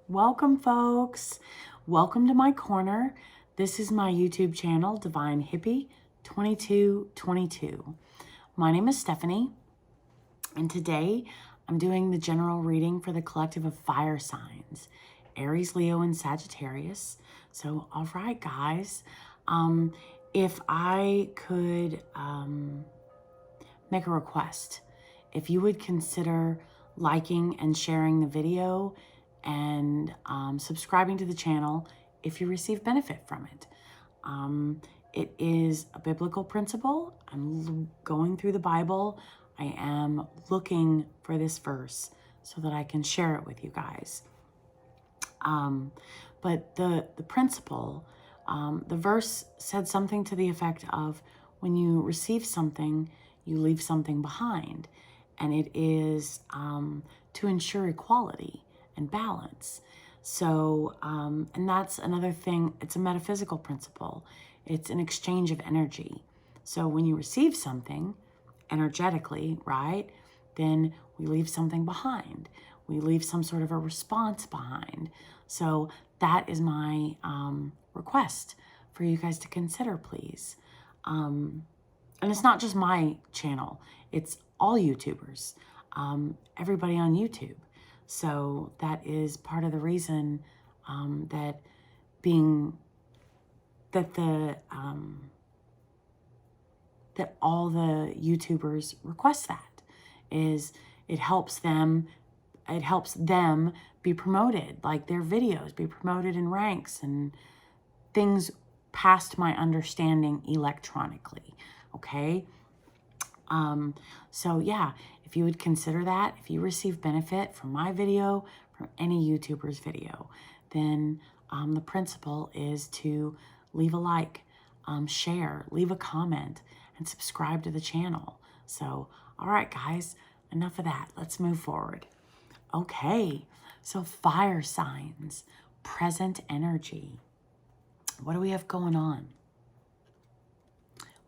Welcome, folks. Welcome to my corner. This is my YouTube channel, Divine Hippie 2222. My name is Stephanie, and today I'm doing the general reading for the collective of fire signs, Aries, Leo, and Sagittarius. So, all right, guys, if I could make a request, if you would consider liking and sharing the video and subscribing to the channel if you receive benefit from it. It is a biblical principle. I'm going through the Bible. I am looking for this verse so that I can share it with you guys. But the principle, the verse said something to the effect of, when you receive something, you leave something behind. And it is to ensure equality and balance. So, and that's another thing. It's a metaphysical principle. It's an exchange of energy. So when you receive something energetically, right, then we leave something behind. We leave some sort of a response behind. So that is my request for you guys to consider, please. And it's not just my channel. It's all YouTubers, everybody on YouTube. So that is part of the reason that all the YouTubers request that, is it helps them be promoted, like their videos be promoted in ranks and things past my understanding electronically. Okay. So yeah, if you would consider that, if you receive benefit from my video, from any YouTuber's video, then the principle is to leave a like, share, leave a comment, and subscribe to the channel. So, all right, guys, enough of that. Let's move forward. Okay, so fire signs, present energy. What do we have going on?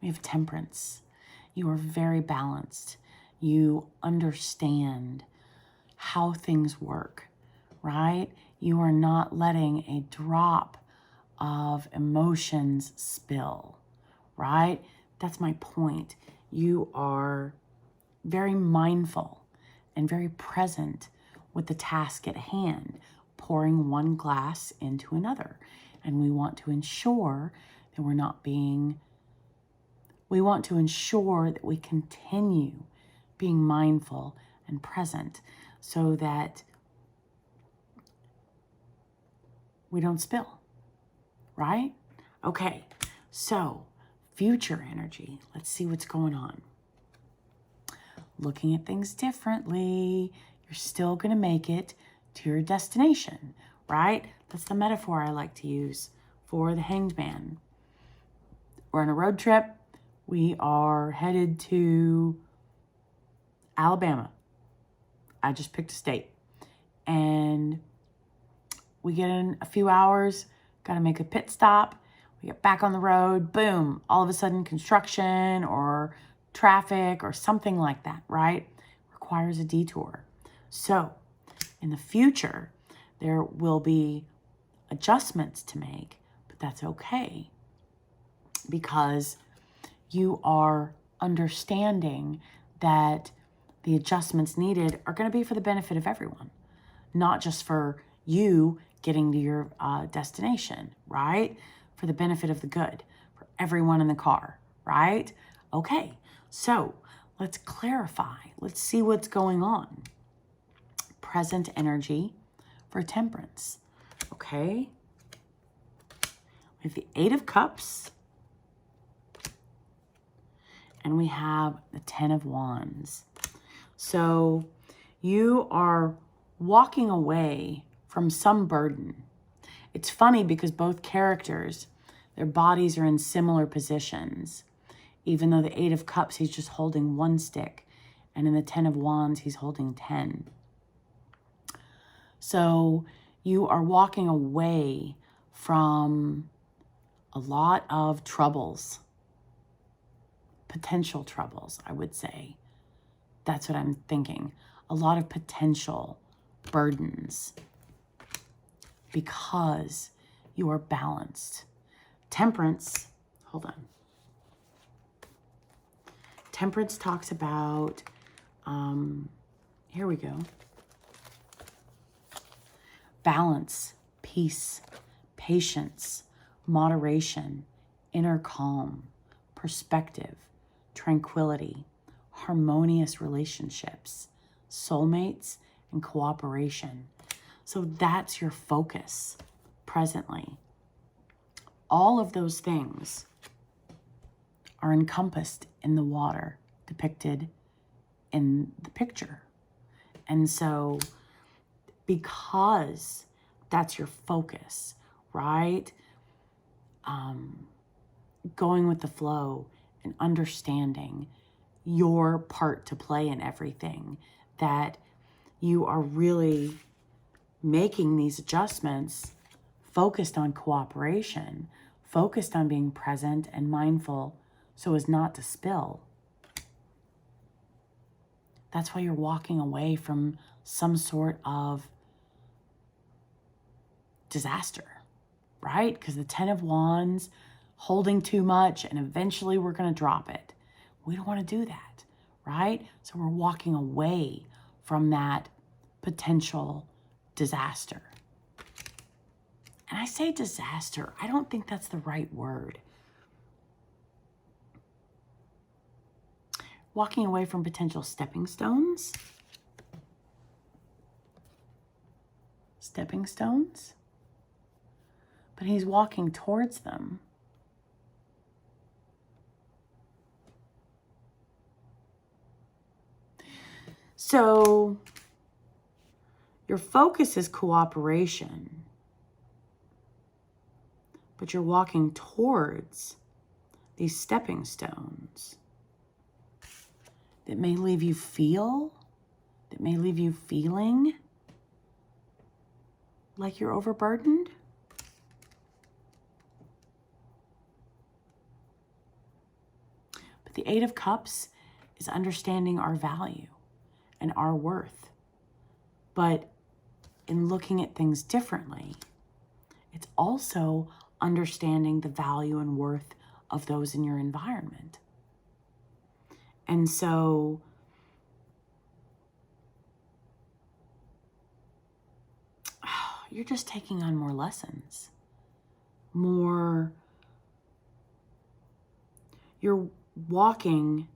We have Temperance. You are very balanced. You understand how things work, right? You are not letting a drop of emotions spill, right? That's my point. You are very mindful and very present with the task at hand, pouring one glass into another. And we want to ensure that we want to ensure that we continue being mindful and present so that we don't spill, right? Okay, so future energy. Let's see what's going on. Looking at things differently. You're still going to make it to your destination, right? That's the metaphor I like to use for the Hanged Man. We're on a road trip. We are headed to Alabama. I just picked a state. And we get in a few hours, got to make a pit stop. We get back on the road, boom, all of a sudden construction or traffic or something like that, right? Requires a detour. So in the future, there will be adjustments to make, but that's okay because you are understanding that the adjustments needed are going to be for the benefit of everyone, not just for you getting to your destination, right? For the benefit of the good, for everyone in the car, right? Okay, so let's clarify. Let's see what's going on. Present energy for Temperance, okay? We have the Eight of Cups, and we have the Ten of Wands. So you are walking away from some burden. It's funny because both characters, their bodies are in similar positions. Even though the Eight of Cups, he's just holding one stick. And in the Ten of Wands, he's holding 10. So you are walking away from a lot of troubles. Potential troubles, I would say. That's what I'm thinking. A lot of potential burdens. because you are balanced. Temperance, hold on. Temperance talks about, here we go. Balance, peace, patience, moderation, inner calm, perspective, tranquility, harmonious relationships, soulmates, and cooperation. So that's your focus presently. All of those things are encompassed in the water depicted in the picture. And so because that's your focus, right? Going with the flow and understanding your part to play in everything, that you are really making these adjustments focused on cooperation, focused on being present and mindful so as not to spill. That's why you're walking away from some sort of disaster, right? Because the 10 of Wands, holding too much, and eventually we're going to drop it. We don't want to do that, right? So we're walking away from that potential disaster. And I say disaster, I don't think that's the right word. Walking away from potential stepping stones. Stepping stones. But he's walking towards them. So your focus is cooperation, but you're walking towards these stepping stones that may leave you feeling like you're overburdened. But the Eight of Cups is understanding our value and our worth. But in looking at things differently, it's also understanding the value and worth of those in your environment. And so you're just taking on more lessons, you're walking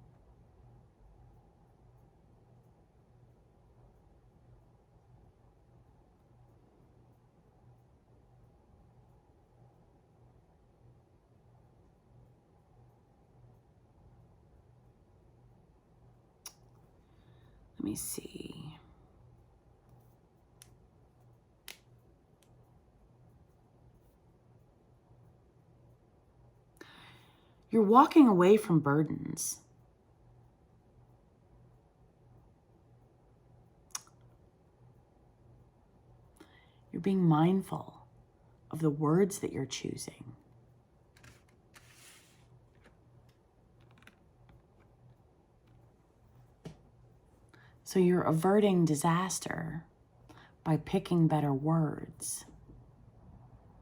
let me see. You're walking away from burdens. You're being mindful of the words that you're choosing. So you're averting disaster by picking better words.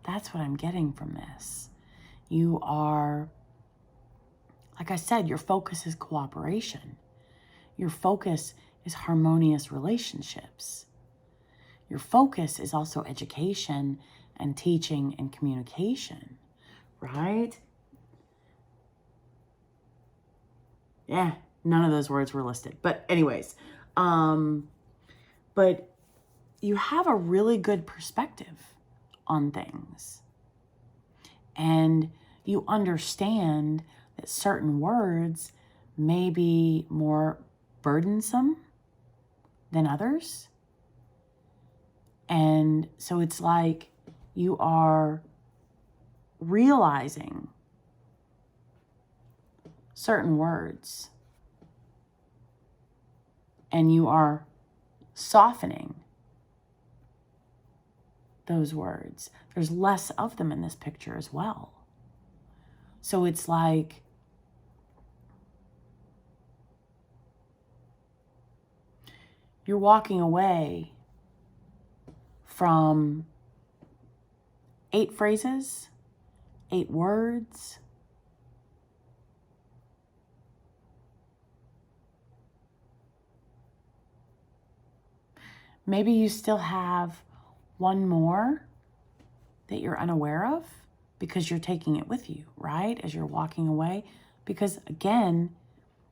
That's what I'm getting from this. You are, like I said, your focus is cooperation. Your focus is harmonious relationships. Your focus is also education and teaching and communication, right? Yeah, none of those words were listed. But anyways, but you have a really good perspective on things. And you understand that certain words may be more burdensome than others. And so it's like you are realizing certain words and you are softening those words. There's less of them in this picture as well. So it's like you're walking away from 8 phrases, 8 words. Maybe you still have one more that you're unaware of because you're taking it with you, right? As you're walking away. Because again,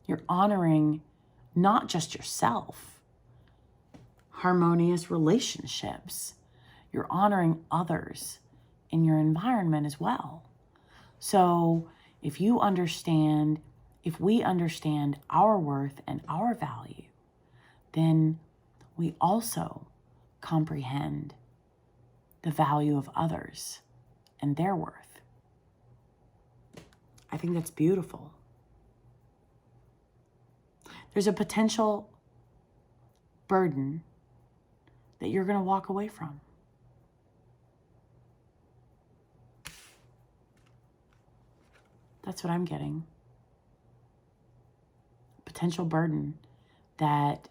you're honoring not just yourself, harmonious relationships. You're honoring others in your environment as well. So if we understand our worth and our value, then we also comprehend the value of others and their worth. I think that's beautiful. There's a potential burden that you're going to walk away from. That's what I'm getting. Potential burden that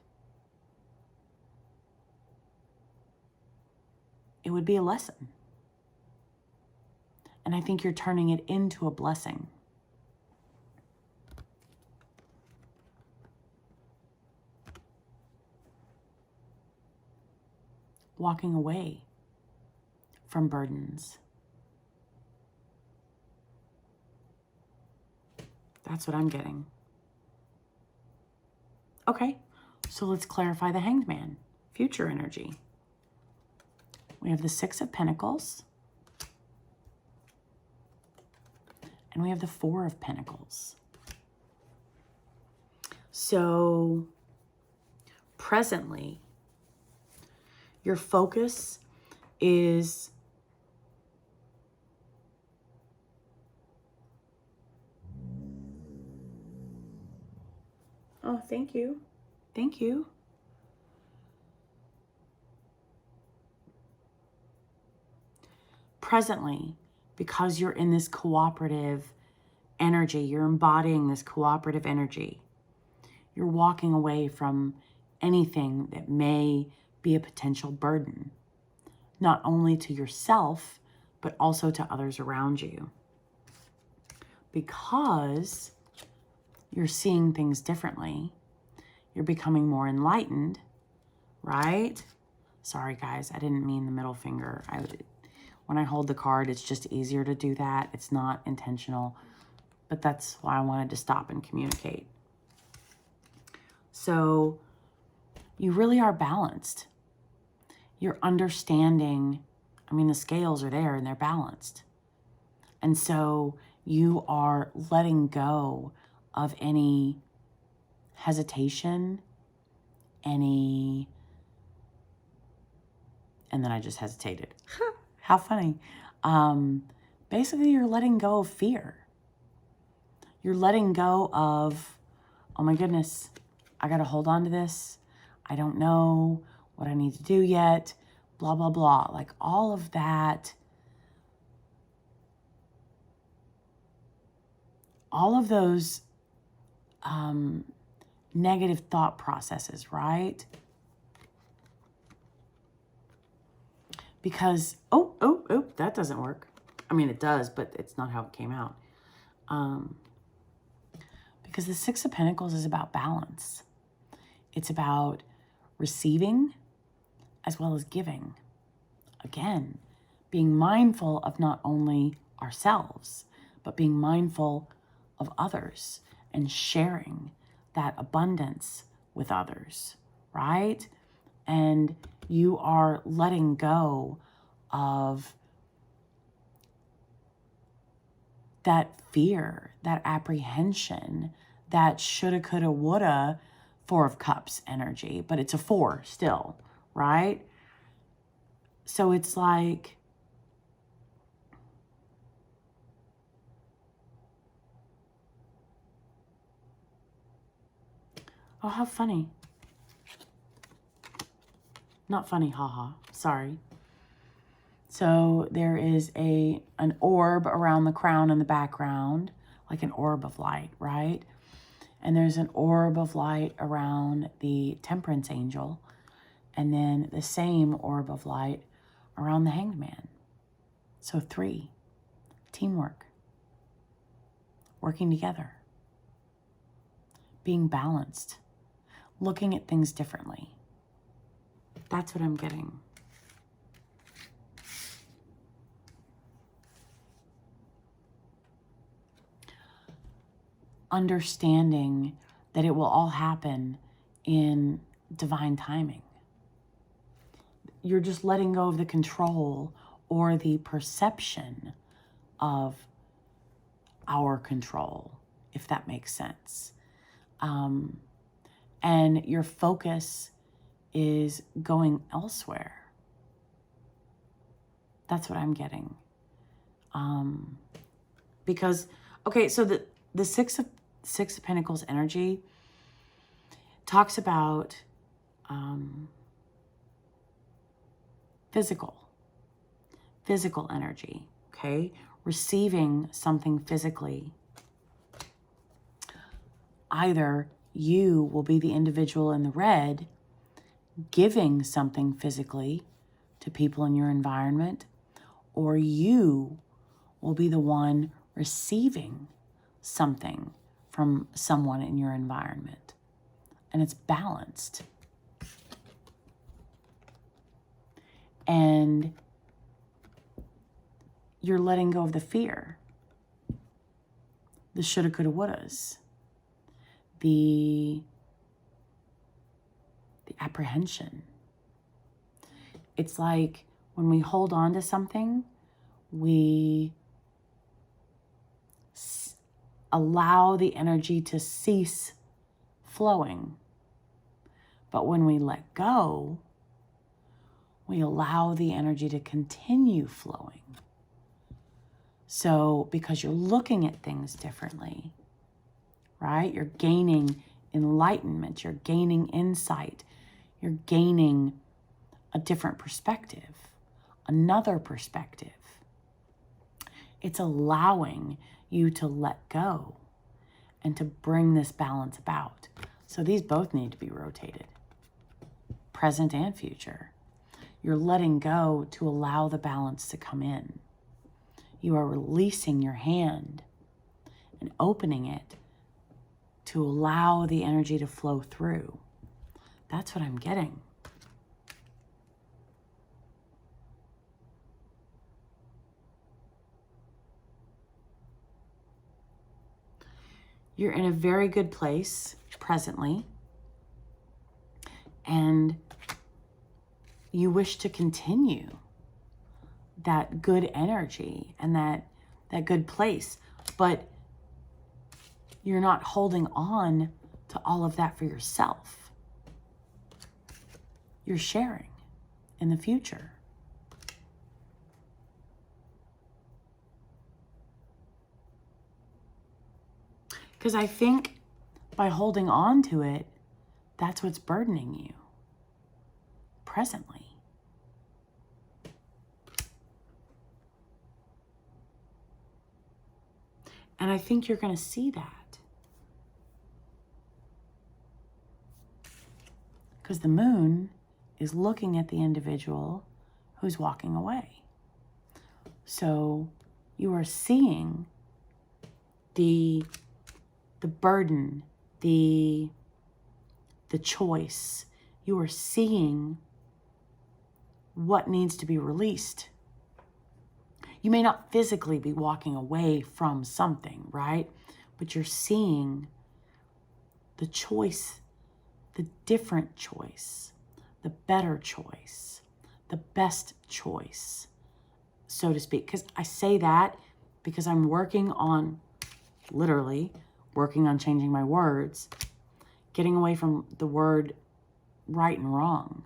it would be a lesson. And I think you're turning it into a blessing. Walking away from burdens. That's what I'm getting. Okay, so let's clarify the Hanged Man. Future energy. We have the 6 of Pentacles. And we have the 4 of Pentacles. So, presently, your focus is oh, thank you. Thank you. Presently, because you're in this cooperative energy, you're embodying this cooperative energy, you're walking away from anything that may be a potential burden, not only to yourself, but also to others around you. Because you're seeing things differently, you're becoming more enlightened, right? Sorry, guys, I didn't mean the middle finger. When I hold the card, it's just easier to do that. It's not intentional, but that's why I wanted to stop and communicate. So you really are balanced. You're understanding, the scales are there and they're balanced. And so you are letting go of any hesitation, and then I just hesitated. How funny. Basically, you're letting go of fear. You're letting go of, oh my goodness, I got to hold on to this. I don't know what I need to do yet, blah, blah, blah. Like all of that, all of those negative thought processes, right? Because, oh, that doesn't work. It does, but it's not how it came out. Because the 6 of Pentacles is about balance. It's about receiving as well as giving. Again, being mindful of not only ourselves, but being mindful of others and sharing that abundance with others, right? And you are letting go of that fear, that apprehension, that shoulda, coulda, woulda, 4 of Cups energy, but it's a 4 still, right? So it's like, oh, how funny. Not funny, haha, sorry. So there is an orb around the crown in the background, like an orb of light, right? And there's an orb of light around the Temperance Angel, and then the same orb of light around the Hanged Man. So 3, teamwork, working together, being balanced, looking at things differently. That's what I'm getting. Understanding that it will all happen in divine timing. You're just letting go of the control or the perception of our control, if that makes sense. And your focus is going elsewhere. That's what I'm getting. Because, okay, so the Six of Pentacles energy talks about physical energy, okay? Receiving something physically. Either you will be the individual in the red giving something physically to people in your environment, or you will be the one receiving something from someone in your environment. And it's balanced. And you're letting go of the fear, the shoulda, coulda, wouldas, the apprehension. It's like when we hold on to something, we allow the energy to cease flowing. But when we let go, we allow the energy to continue flowing. So because you're looking at things differently, right? You're gaining enlightenment, you're gaining insight, you're gaining a different perspective, another perspective. It's allowing you to let go and to bring this balance about. So these both need to be rotated, present and future. You're letting go to allow the balance to come in. You are releasing your hand and opening it to allow the energy to flow through. That's what I'm getting. You're in a very good place presently, and you wish to continue that good energy and that good place, but you're not holding on to all of that for yourself. You're sharing in the future. Because I think by holding on to it, that's what's burdening you presently. And I think you're going to see that. Because the moon is looking at the individual who's walking away. So you are seeing the burden, the choice. You are seeing what needs to be released. You may not physically be walking away from something, right? But you're seeing the choice, the different choice, the better choice, the best choice, so to speak. Because I say that because I'm working on, literally, working on changing my words, getting away from the word right and wrong.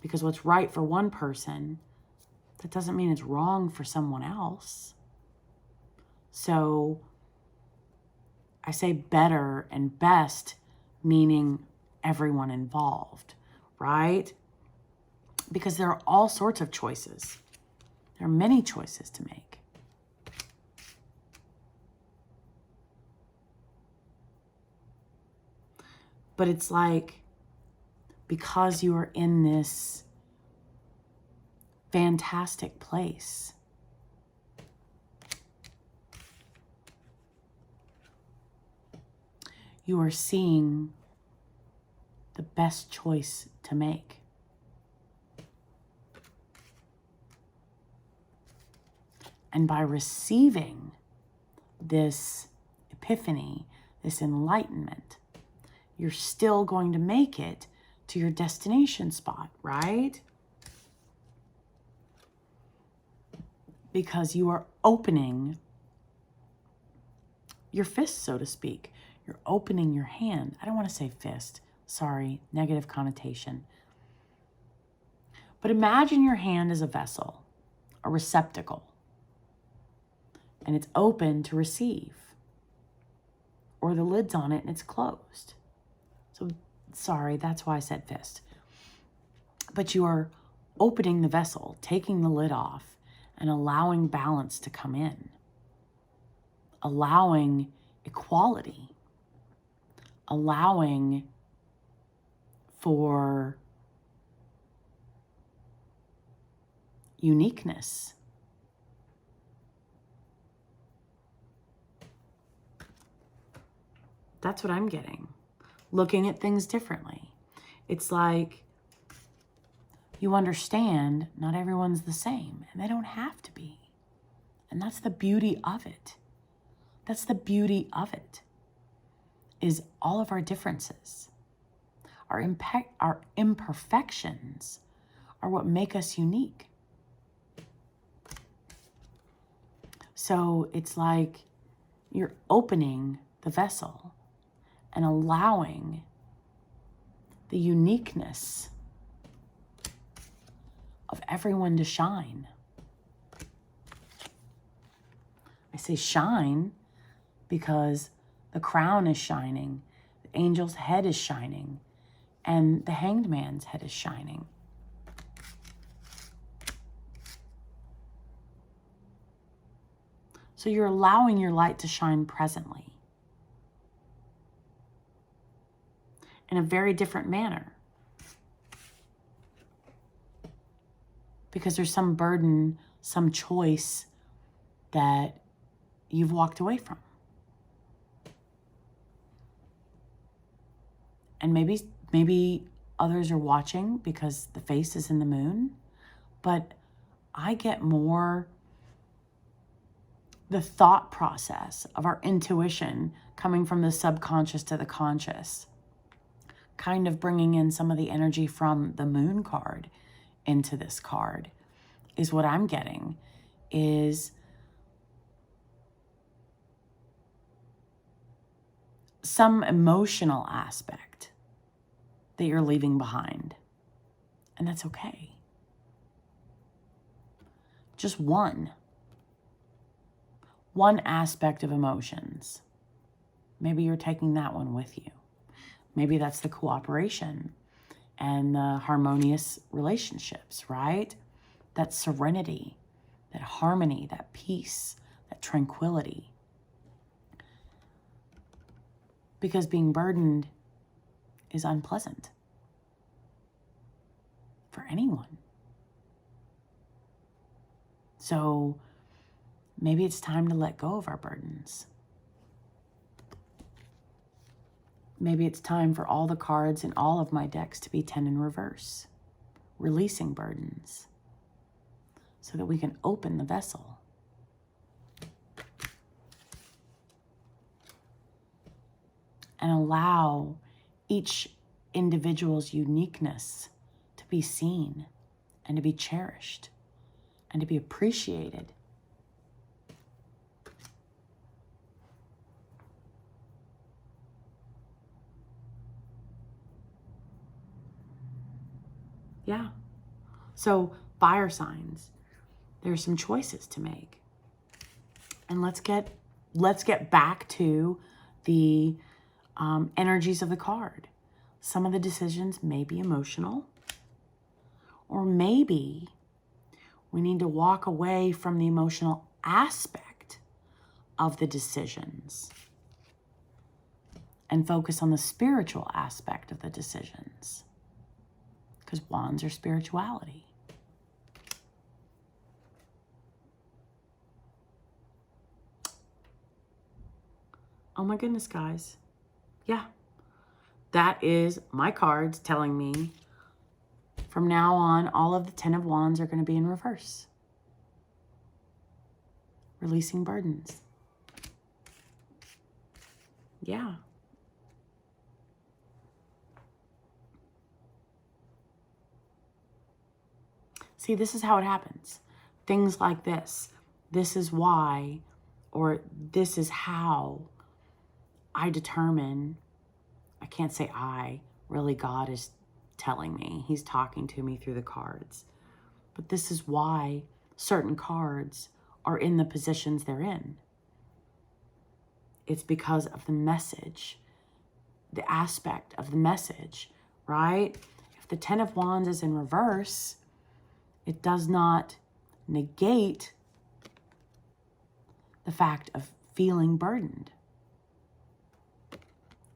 Because what's right for one person, that doesn't mean it's wrong for someone else. So I say better and best, meaning everyone involved, right? Because there are all sorts of choices. There are many choices to make. But it's like, because you are in this fantastic place, you are seeing the best choice to make. And by receiving this epiphany, this enlightenment, you're still going to make it to your destination spot, right? Because you are opening your fist, so to speak. You're opening your hand. I don't want to say fist. Sorry, negative connotation. But imagine your hand as a vessel, a receptacle, and it's open to receive. Or the lid's on it and it's closed. So, sorry, that's why I said fist. But you are opening the vessel, taking the lid off, and allowing balance to come in. Allowing equality. Allowing for uniqueness. That's what I'm getting. Looking at things differently. It's like you understand not everyone's the same, and they don't have to be. And that's the beauty of it. That's the beauty of it, is all of our differences. Our imperfections are what make us unique. So it's like you're opening the vessel and allowing the uniqueness of everyone to shine. I say shine because the crown is shining, the angel's head is shining, and the hanged man's head is shining. So you're allowing your light to shine presently in a very different manner. Because there's some burden, some choice that you've walked away from. And maybe others are watching because the face is in the moon, but I get more the thought process of our intuition coming from the subconscious to the conscious, kind of bringing in some of the energy from the moon card into this card, is what I'm getting, is some emotional aspect that you're leaving behind. And that's okay. Just one aspect of emotions. Maybe you're taking that one with you. Maybe that's the cooperation and the harmonious relationships, right? That serenity, that harmony, that peace, that tranquility. Because being burdened is unpleasant for anyone. So maybe it's time to let go of our burdens. Maybe it's time for all the cards in all of my decks to be 10 in reverse, releasing burdens so that we can open the vessel. And allow each individual's uniqueness to be seen and to be cherished and to be appreciated. Yeah. So fire signs, there's some choices to make. And let's get back to the energies of the card. Some of the decisions may be emotional, or maybe we need to walk away from the emotional aspect of the decisions and focus on the spiritual aspect of the decisions. Because wands are spirituality. Oh my goodness, guys. Yeah. That is my cards telling me from now on, all of the 10 of Wands are going to be in reverse. Releasing burdens. Yeah. See, this is how it happens. Things like this. This is why, or this is how I determine, I can't say I, really God is telling me. He's talking to me through the cards. But this is why certain cards are in the positions they're in. It's because of the message, the aspect of the message, right? If the 10 of Wands is in reverse, it does not negate the fact of feeling burdened.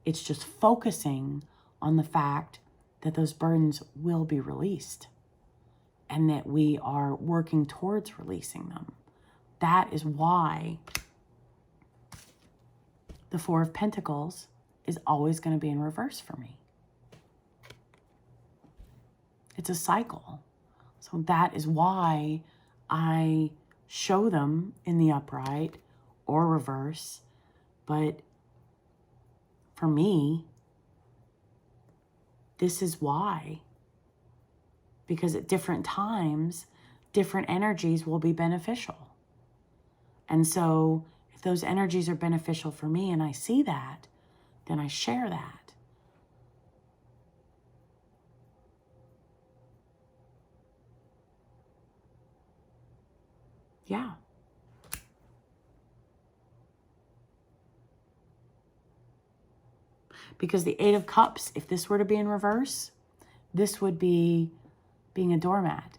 It's just focusing on the fact that those burdens will be released and that we are working towards releasing them. That is why the Four of Pentacles is always going to be in reverse for me. It's a cycle. So that is why I show them in the upright or reverse. But for me, this is why. Because at different times, different energies will be beneficial. And so if those energies are beneficial for me and I see that, then I share that. Yeah. Because the Eight of Cups, if this were to be in reverse, this would be being a doormat.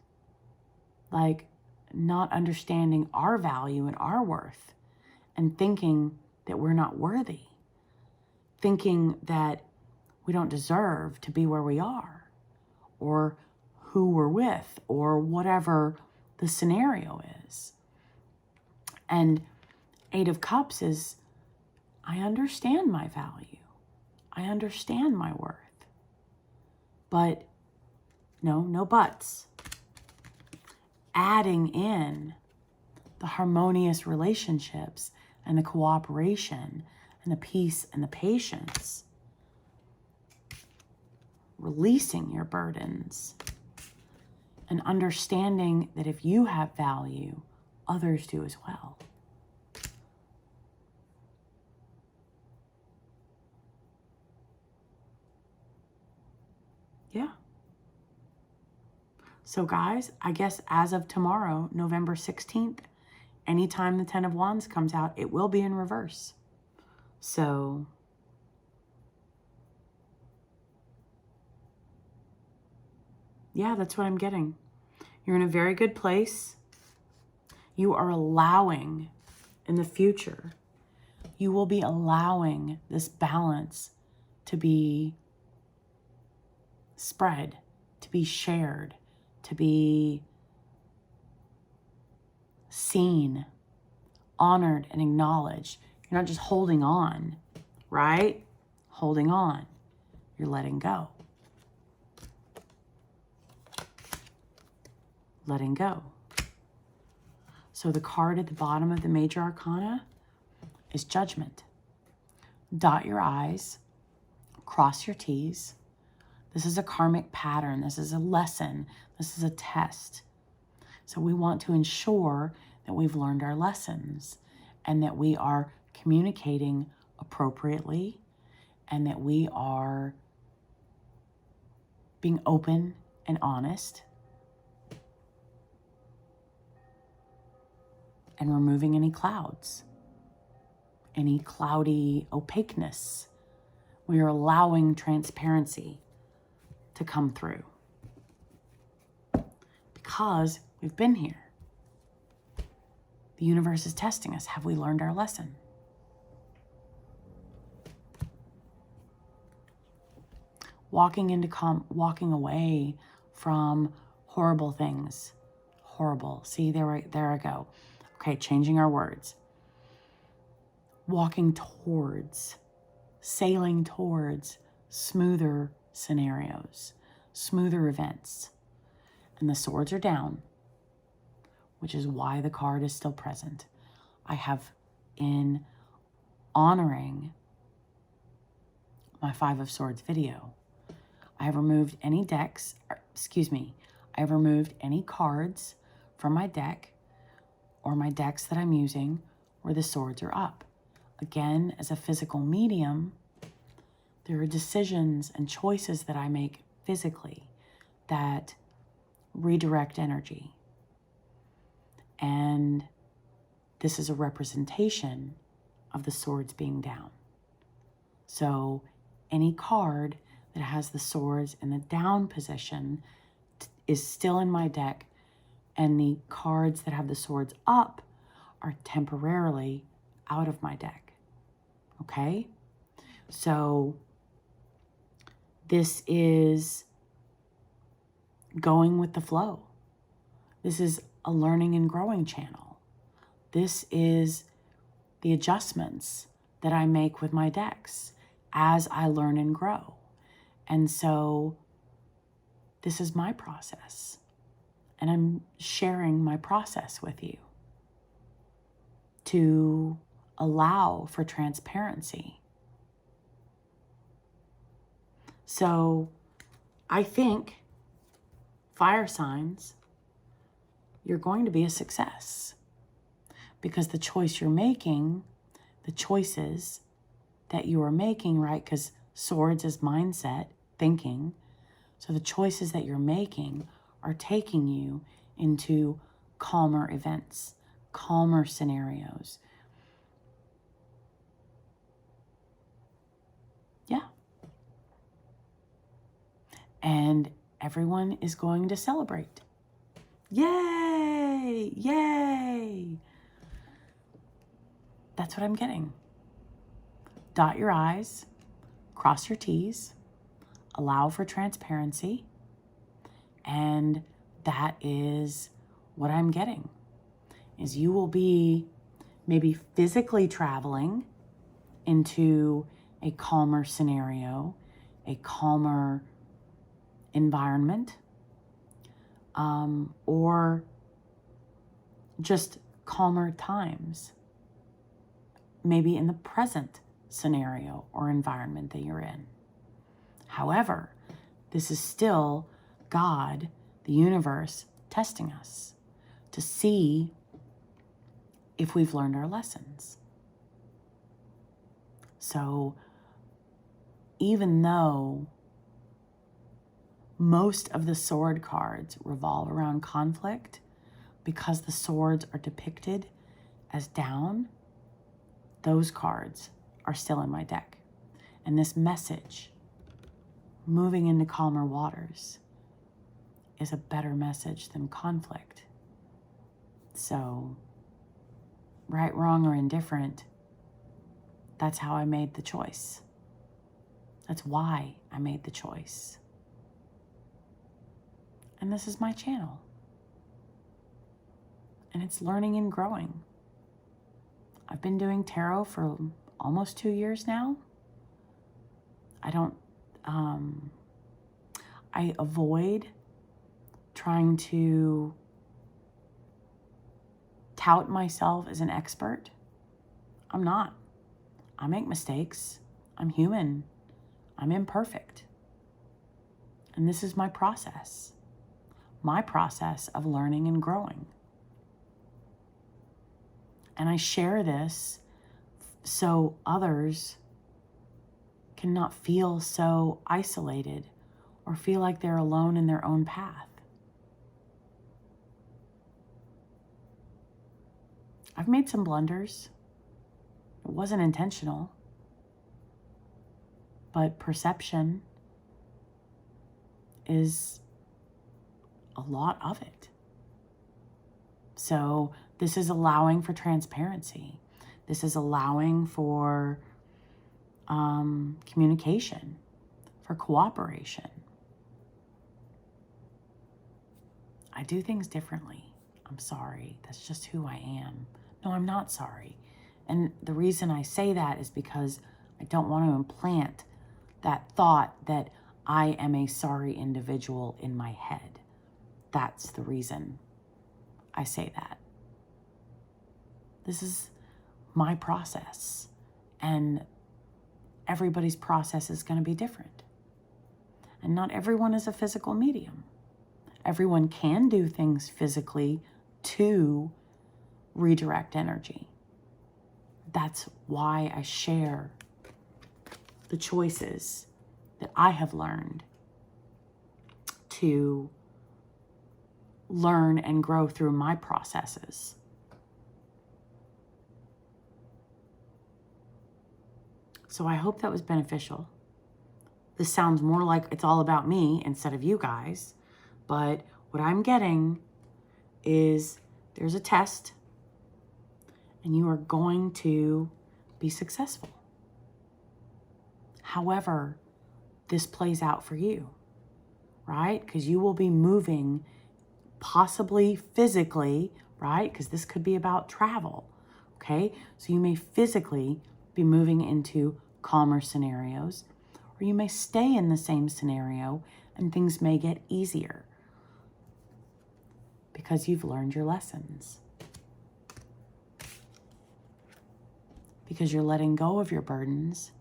Like not understanding our value and our worth and thinking that we're not worthy. Thinking that we don't deserve to be where we are or who we're with or whatever the scenario is. And Eight of Cups is, I understand my value. I understand my worth. But no buts. Adding in the harmonious relationships and the cooperation and the peace and the patience. Releasing your burdens and understanding that if you have value, others do as well. Yeah. So guys, I guess as of tomorrow, November 16th, anytime the 10 of Wands comes out, it will be in reverse. So yeah, that's what I'm getting. You're in a very good place. You are allowing in the future, you will be allowing this balance to be spread, to be shared, to be seen, honored, and acknowledged. You're not just holding on, right? Holding on. You're letting go. Letting go. So the card at the bottom of the Major Arcana is Judgment. Dot your I's, cross your T's. This is a karmic pattern. This is a lesson. This is a test. So we want to ensure that we've learned our lessons and that we are communicating appropriately and that we are being open and honest and removing any clouds, any cloudy opaqueness. We are allowing transparency to come through because we've been here. The universe is testing us. Have we learned our lesson? Walking away from horrible things. Horrible. See, there I go. Okay, changing our words. Walking towards sailing towards smoother scenarios, smoother events. And the swords are down, which is why the card is still present. I have, in honoring my Five of Swords video, I have removed any decks, I have removed any cards from my deck or my decks that I'm using where the swords are up. Again, as a physical medium, there are decisions and choices that I make physically that redirect energy. And this is a representation of the swords being down. So any card that has the swords in the down position is still in my deck, and the cards that have the swords up are temporarily out of my deck. Okay? So this is going with the flow. This is a learning and growing channel. This is the adjustments that I make with my decks as I learn and grow. And so this is my process, and I'm sharing my process with you to allow for transparency. So I think, fire signs, you're going to be a success, because the choice you're making, the choices that you are making, right? Because swords is mindset, thinking. So the choices that you're making are taking you into calmer events, calmer scenarios. Yeah. And everyone is going to celebrate. Yay! Yay! That's what I'm getting. Dot your I's, cross your T's, allow for transparency, and that is what I'm getting, is you will be maybe physically traveling into a calmer scenario, a calmer environment, or just calmer times, maybe in the present scenario or environment that you're in. However, this is still God, the universe, testing us to see if we've learned our lessons. So even though most of the sword cards revolve around conflict, because the swords are depicted as down, those cards are still in my deck. And this message, moving into calmer waters, is a better message than conflict. So, right, wrong, or indifferent, that's how I made the choice. That's why I made the choice. And this is my channel. And it's learning and growing. I've been doing tarot for almost 2 years now. I avoid trying to tout myself as an expert. I'm not. I make mistakes. I'm human. I'm imperfect. And this is my process of learning and growing. And I share this so others cannot feel so isolated or feel like they're alone in their own path. I've made some blunders. It wasn't intentional, but perception is a lot of it. So this is allowing for transparency. This is allowing for communication, for cooperation. I do things differently. I'm sorry. That's just who I am. No, I'm not sorry. And the reason I say that is because I don't want to implant that thought that I am a sorry individual in my head. That's the reason I say that. This is my process, and everybody's process is going to be different. And not everyone is a physical medium. Everyone can do things physically to redirect energy. That's why I share the choices that I have learned to learn and grow through my processes. So I hope that was beneficial. This sounds more like it's all about me instead of you guys, but what I'm getting is there's a test and you are going to be successful. However, this plays out for you, right? Because you will be moving possibly physically, right? Because this could be about travel, okay? So you may physically be moving into calmer scenarios, or you may stay in the same scenario and things may get easier because you've learned your lessons. Because you're letting go of your burdens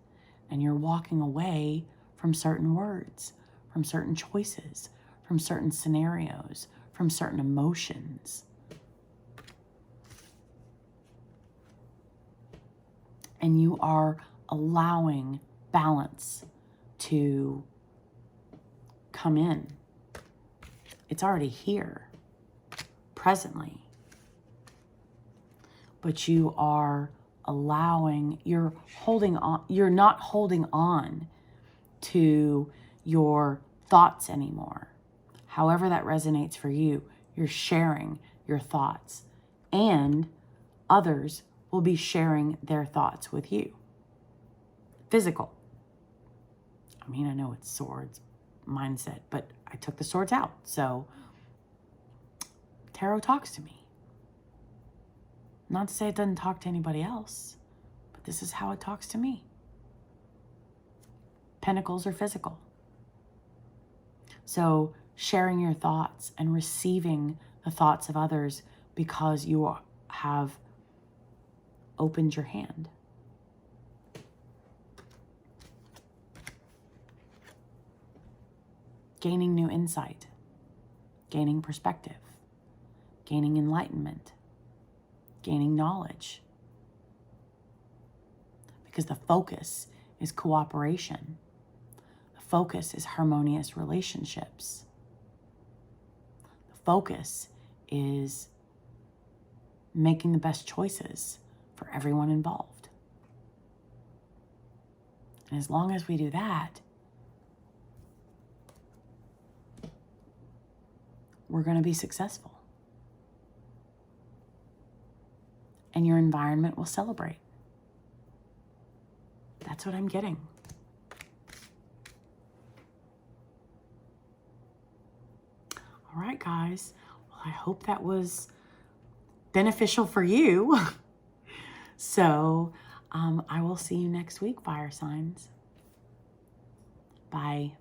and you're walking away from certain words, from certain choices, from certain scenarios, from certain emotions. And you are allowing balance to come in. It's already here, presently. But you are allowing, you're not holding on to your thoughts anymore. However that resonates for you, you're sharing your thoughts, and others will be sharing their thoughts with you. Physical. I mean, I know it's swords mindset, but I took the swords out. So tarot talks to me. Not to say it doesn't talk to anybody else, but this is how it talks to me. Pentacles are physical. So sharing your thoughts and receiving the thoughts of others because you have opened your hand. Gaining new insight, gaining perspective, gaining enlightenment, gaining knowledge. Because the focus is cooperation. The focus is harmonious relationships. The focus is making the best choices for everyone involved. And as long as we do that, we're going to be successful. And your environment will celebrate. That's what I'm getting. All right, guys. Well, I hope that was beneficial for you. So I will see you next week, fire signs. Bye.